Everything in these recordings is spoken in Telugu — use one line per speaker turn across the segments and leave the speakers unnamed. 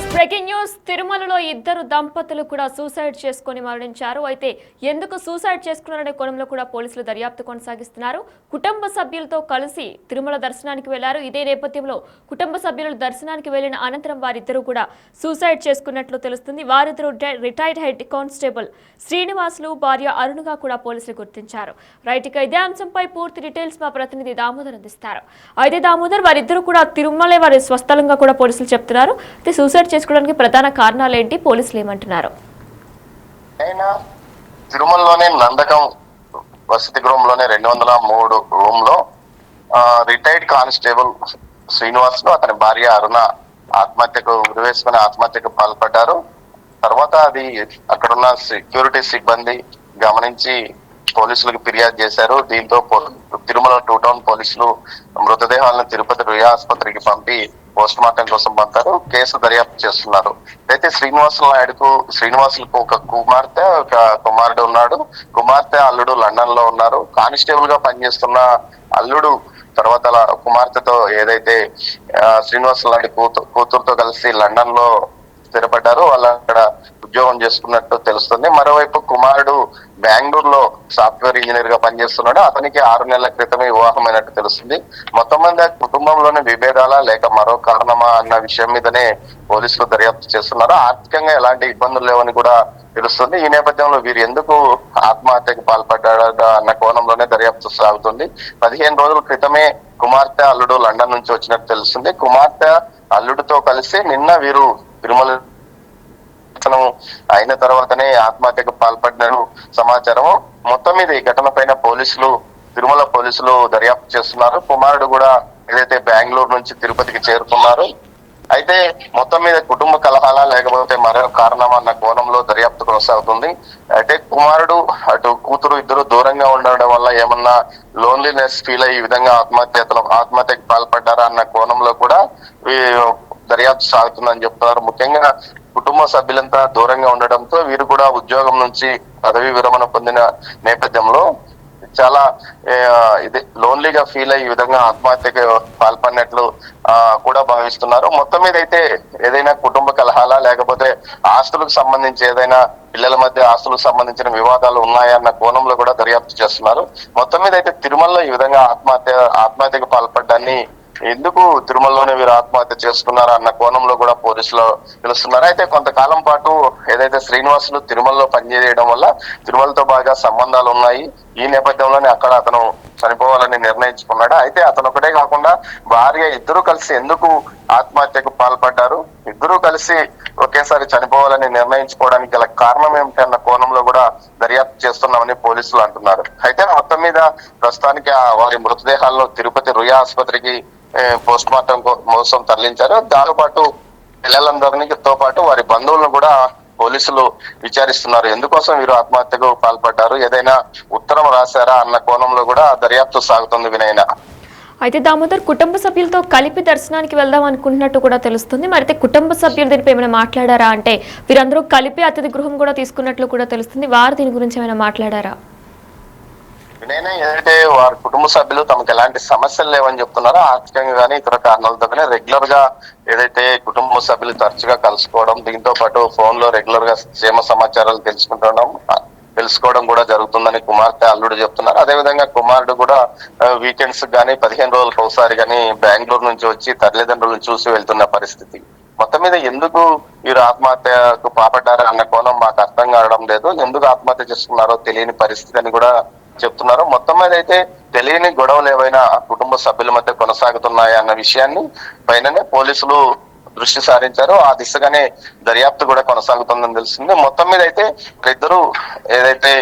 Breaking news. తిరుమలలో ఇద్దరు దంపతులు కూడా సూసైడ్ చేసుకుని మరణించారు. అయితే ఎందుకు సూసైడ్ చేసుకున్నారనే కోణంలో కూడా పోలీసులు దర్యాప్తు కొనసాగిస్తున్నారు. కుటుంబ సభ్యులతో కలిసి తిరుమల దర్శనానికి వెళ్లారు. ఇదే నేపథ్యంలో కుటుంబ సభ్యులు దర్శనానికి వెళ్లిన అనంతరం వారిద్దరూ కూడా సూసైడ్ చేసుకున్నట్లు తెలుస్తుంది. వారిద్దరూ రిటైర్డ్ హెడ్ కానిస్టేబుల్ శ్రీనివాసులు, భార్య అరుణుగా కూడా పోలీసులు గుర్తించారు. రైట్, ఇక ఇదే అంశంపై పూర్తి డీటెయిల్స్ మా ప్రతినిధి దామోదర్ అందిస్తారు. అయితే దామోదర్, వారిద్దరూ కూడా తిరుమలే వారి స్వస్థలంగా కూడా పోలీసులు చెప్తున్నారు. సూసైడ్ చేసుకోవడానికి ప్రధాన కారణాలు ఏంటి, పోలీసులు ఏమంటున్నారు?
తిరుమలలోనే నందకం వసతి గృహంలోనే 203 రూమ్ లో రిటైర్డ్ కానిస్టేబుల్ శ్రీనివాసులు, అతని భార్య అరుణ ఆత్మహత్యకు ఉరివేసుకుని ఆత్మహత్యకు పాల్పడ్డారు. తర్వాత అది అక్కడున్న సెక్యూరిటీ సిబ్బంది గమనించి పోలీసులకు ఫిర్యాదు చేశారు. దీంతో తిరుమల 2 టౌన్ పోలీసులు మృతదేహాలను తిరుపతి రుయా ఆసుపత్రికి పంపి పోస్ట్ మార్టం కోసం పంపారు. కేసు దర్యాప్తు చేస్తున్నారు. అయితే శ్రీనివాసులకు ఒక కుమార్తె, ఒక కుమారుడు ఉన్నాడు. కుమార్తె, అల్లుడు లండన్ లో ఉన్నారు. కానిస్టేబుల్ గా పనిచేస్తున్న అల్లుడు తర్వాత కుమార్తెతో ఏదైతే శ్రీనివాసులు లాంటి కూతురుతో కలిసి లండన్ లో స్థిరపడ్డారు. వాళ్ళు అక్కడ ఉద్యోగం చేసుకున్నట్టు తెలుస్తుంది. మరోవైపు కుమారుడు బెంగళూరులో సాఫ్ట్వేర్ ఇంజనీర్ గా పనిచేస్తున్నాడు. అతనికి 6 నెలల క్రితమే వివాహమైనట్టు తెలుస్తుంది. మొత్తం మీద కుటుంబంలోని విభేదాలా లేక మరో కారణమా అన్న విషయం మీదనే పోలీసులు దర్యాప్తు చేస్తున్నారు. ఆర్థికంగా ఎలాంటి ఇబ్బందులు లేవని కూడా తెలుస్తుంది. ఈ నేపథ్యంలో వీరు ఎందుకు ఆత్మహత్యకు పాల్పడ్డా అన్న కోణంలోనే దర్యాప్తు సాగుతుంది. 15 రోజుల క్రితమే కుమార్తె, అల్లుడు లండన్ నుంచి వచ్చినట్టు తెలుస్తుంది. కుమార్తె అల్లుడితో కలిసి నిన్న వీరు తిరుమల అయిన తర్వాతనే ఆత్మహత్యకు పాల్పడిన సమాచారం. మొత్తం మీద ఈ ఘటన పైన తిరుమల పోలీసులు దర్యాప్తు చేస్తున్నారు. కుమారుడు కూడా ఏదైతే బెంగళూరు నుంచి తిరుపతికి చేరుకున్నారు. అయితే మొత్తం మీద కుటుంబ కలహాలా లేకపోతే మరో కారణమా అన్న కోణంలో దర్యాప్తు కొనసాగుతుంది. అయితే కుమారుడు అటు కూతురు ఇద్దరు దూరంగా ఉండడం వల్ల ఏమన్నా లోన్లీనెస్ ఫీల్ అయ్యి ఈ విధంగా ఆత్మహత్యకు పాల్పడ్డారా అన్న కోణంలో కూడా దర్యాప్తు సాగుతుందని చెప్తున్నారు. ముఖ్యంగా కుటుంబ సభ్యులంతా దూరంగా ఉండడంతో వీరు కూడా ఉద్యోగం నుంచి పదవి విరమణ పొందిన నేపథ్యంలో చాలా లోన్లీగా ఫీల్ అయ్యి ఈ విధంగా ఆత్మహత్యకు పాల్పడినట్లు కూడా భావిస్తున్నారు. మొత్తం మీద అయితే ఏదైనా కుటుంబ కలహాలా లేకపోతే ఆస్తులకు సంబంధించి ఏదైనా పిల్లల మధ్య ఆస్తులకు సంబంధించిన వివాదాలు ఉన్నాయన్న కోణంలో కూడా దర్యాప్తు చేస్తున్నారు. మొత్తం మీద అయితే తిరుమలలో ఈ విధంగా ఆత్మహత్యకు పాల్పడ్డాన్ని ఎందుకు తిరుమలలోనే వీరు ఆత్మహత్య చేసుకున్నారా అన్న కోణంలో కూడా పోలీసులు తెలుస్తున్నారు. అయితే కొంతకాలం పాటు ఏదైతే శ్రీనివాసులు తిరుమలలో పనిచేయడం వల్ల తిరుమలతో బాగా సంబంధాలు ఉన్నాయి. ఈ నేపథ్యంలోనే అక్కడ అతను చనిపోవాలని నిర్ణయించుకున్నాడు. అయితే అతను ఒకటే కాకుండా భార్య ఇద్దరు కలిసి ఎందుకు ఆత్మహత్యకు పాల్పడ్డారు, ఇద్దరు కలిసి ఒకేసారి చనిపోవాలని నిర్ణయించుకోవడానికి గల కారణం ఏమిటి అన్న కోణంలో కూడా దర్యాప్తు చేస్తున్నామని పోలీసులు అంటున్నారు. అయితే మొత్తం మీద ప్రస్తుతానికి వారి మృతదేహాలను తిరుపతి రుయా ఆసుపత్రికి పోస్ట్ మార్టం కోసం తరలించారు. దాంతో పాటు పిల్లలందరితో పాటు వారి బంధువులను కూడా పోలీసులు విచారిస్తున్నారు. ఎందుకోసం వీరు ఆత్మహత్యకు పాల్పడ్డారు, ఏదైనా ఉత్తరం రాశారా అన్న కోణంలో కూడా దర్యాప్తు సాగుతుంది. వినయన,
అయితే దామోదర్, కుటుంబ సభ్యులతో కలిపి దర్శనానికి వెళ్దాం అనుకుంటున్నట్టు కూడా తెలుస్తుంది. మరి అయితే కుటుంబ సభ్యులు దీనిపై ఏమైనా మాట్లాడారా? అంటే వీరందరూ కలిపి అతిథి గృహం కూడా తీసుకున్నట్లు కూడా తెలుస్తుంది. వారు దీని గురించి ఏమైనా మాట్లాడారా?
వినయన, ఏదైతే వారి కుటుంబ సభ్యులు తమకు ఎలాంటి సమస్యలు లేవని చెప్తున్నారో, ఆర్థికంగా కానీ ఇతర కారణాలతో రెగ్యులర్ గా ఏదైతే కుటుంబ సభ్యులు తరచుగా కలుసుకోవడం, దీంతో పాటు ఫోన్ లో రెగ్యులర్ గా క్షేమ సమాచారాలు తెలుసుకోవడం కూడా జరుగుతుందని కుమార్తె, అల్లుడు చెప్తున్నారు. అదేవిధంగా కుమారుడు కూడా వీకెండ్స్ కానీ 15 రోజులకు ఒకసారి కానీ బెంగళూరు నుంచి వచ్చి తల్లిదండ్రులను చూసి వెళ్తున్న పరిస్థితి. మొత్తం మీద ఎందుకు వీరు ఆత్మహత్యకు పాల్పడ్డారా అన్న కోణం మాకు అర్థం కావడం లేదు. ఎందుకు ఆత్మహత్య చేసుకున్నారో తెలియని పరిస్థితి అని కూడా చెప్తున్నారు. మొత్తం మీద అయితే తెలియని గొడవలు ఏవైనా కుటుంబ సభ్యుల మధ్య కొనసాగుతున్నాయా అన్న విషయాన్ని పైననే పోలీసులు దృష్టి సారించారు. ఆ దిశగానే దర్యాప్తు కూడా కొనసాగుతుందని తెలిసింది. మొత్తం మీద అయితే ఇద్దరు ఏదైతే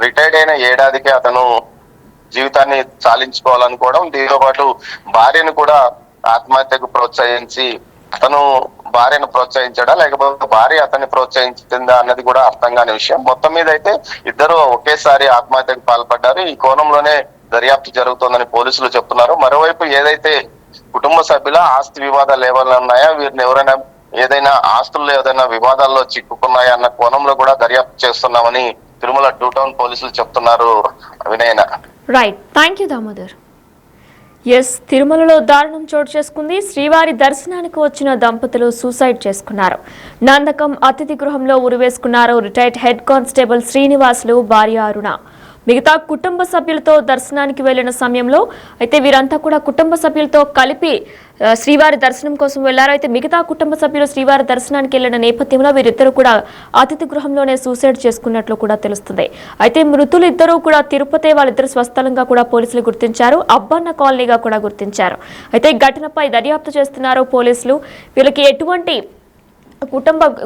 రిటైర్డ్ అయిన ఏడాదికే అతను జీవితాన్ని చాలించుకోవాలనుకోవడం, దీంతో పాటు భార్యను కూడా ఆత్మహత్యకు ప్రోత్సహించి అతను భార్యను ప్రోత్సహించడా లేకపోతే భార్య అతన్ని ప్రోత్సహించిందా అన్నది కూడా అర్థం కాని విషయం. మొత్తం మీద అయితే ఇద్దరు ఒకేసారి ఆత్మహత్యకు పాల్పడ్డారు. ఈ కోణంలోనే దర్యాప్తు జరుగుతోందని పోలీసులు చెప్తున్నారు. మరోవైపు ఏదైతే కుటుంబ సభ్యుల ఆస్తి వివాదాలు ఏమైనా ఉన్నాయా, వీరిని ఎవరైనా ఏదైనా ఆస్తుల్లో ఏదైనా వివాదాల్లో చిక్కుకున్నాయా అన్న కోణంలో కూడా దర్యాప్తు చేస్తున్నామని తిరుమల 2 టౌన్ పోలీసులు చెప్తున్నారు. వినయన,
రైట్, థ్యాంక్ యూ దామోదర్. తిరుమలలో దారుణం చోటు చేసుకుంది. శ్రీవారి దర్శనానికి వచ్చిన దంపతులు సూసైడ్ చేసుకున్నారు. నందకం అతిథి గృహంలో ఉరివేసుకున్నారు రిటైర్డ్ హెడ్ కానిస్టేబుల్ శ్రీనివాసులు, భార్య అరుణ. మిగతా కుటుంబ సభ్యులతో దర్శనానికి వెళ్లిన సమయంలో అయితే వీరంతా కూడా కుటుంబ సభ్యులతో కలిపి శ్రీవారి దర్శనం కోసం వెళ్లారు. అయితే మిగతా కుటుంబ సభ్యులు శ్రీవారి దర్శనానికి వెళ్లిన నేపథ్యంలో వీరిద్దరూ కూడా అతిథి గృహంలోనే సూసైడ్ చేసుకున్నట్లు కూడా తెలుస్తుంది. అయితే మృతులు ఇద్దరూ కూడా తిరుపతి, వాళ్ళిద్దరు స్వస్థలంగా కూడా పోలీసులు గుర్తించారు. అబ్బన్న కాలనీగా కూడా గుర్తించారు. అయితే ఈ ఘటనపై దర్యాప్తు చేస్తున్నారు పోలీసులు. వీళ్ళకి ఎటువంటి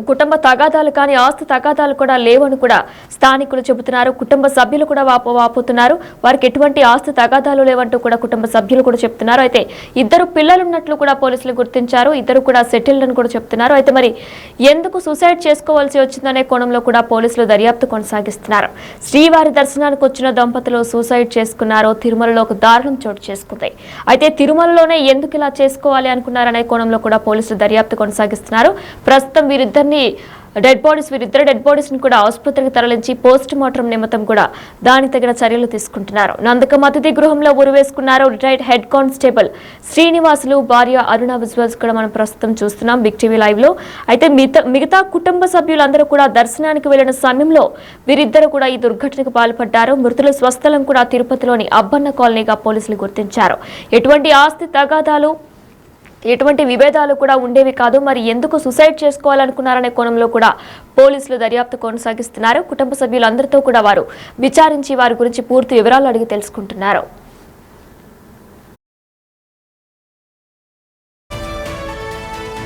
కుటుంబ తగాదాలు కానీ ఆస్తి తగాదాలు కూడా లేవని కూడా స్థానికులు చెబుతున్నారు. కుటుంబ సభ్యులు కూడా వాపోతున్నారు. వారికి ఎటువంటి ఆస్తి తగాదాలు లేవంటూ కూడా కుటుంబ సభ్యులు కూడా చెప్తున్నారు. అయితే ఇద్దరు పిల్లలు ఉన్నట్లు కూడా పోలీసులు గుర్తించారు. ఇద్దరు కూడా సెటిల్డ్ అని కూడా చెప్తున్నారు. అయితే మరి ఎందుకు సూసైడ్ చేసుకోవాల్సి వచ్చిందనే కోణంలో కూడా పోలీసులు దర్యాప్తు కొనసాగిస్తున్నారు. శ్రీవారి దర్శనానికి వచ్చిన దంపతులు సూసైడ్ చేసుకున్నారు. తిరుమలలో ఒక దారుణం చోటు చేసుకుంది. అయితే తిరుమలలోనే ఎందుకు ఇలా చేసుకోవాలి అనుకున్నారనే కోణంలో కూడా పోలీసులు దర్యాప్తు కొనసాగిస్తున్నారు. ప్రస్తుతం వీరిద్దరు డెడ్ బాడీస్ ని కూడా ఆసుపత్రికి తరలించి పోస్ట్ మార్టం నిమిత్తం కూడా దానికి తగిన చర్యలు తీసుకుంటున్నారు. నందకం అతిథి గృహంలో ఉరివేసుకున్నారు రిటైర్డ్ హెడ్ కానిస్టేబుల్ శ్రీనివాసులు, భార్య అరుణ. విజువల్స్ కూడా మనం ప్రస్తుతం చూస్తున్నాం బిగ్ టీవీ లైవ్ లో. అయితే మిగతా కుటుంబ సభ్యులందరూ కూడా దర్శనానికి వెళ్లిన సమయంలో వీరిద్దరు కూడా ఈ దుర్ఘటనకు పాల్పడ్డారు. మృతుల స్వస్థలం కూడా తిరుపతిలోని అబ్బన్న కాలనీగా పోలీసులు గుర్తించారు. ఎటువంటి ఆస్తి తగాదాలు, ఎటువంటి విభేదాలు కూడా ఉండేవి కాదు. మరి ఎందుకు సూసైడ్ చేసుకోవాలనుకున్నారనే కోణంలో కూడా పోలీసులు దర్యాప్తు కొనసాగిస్తున్నారు. కుటుంబ సభ్యులందరితో కూడా వారు విచారించి వారి గురించి పూర్తి వివరాలు అడిగి తెలుసుకుంటున్నారు.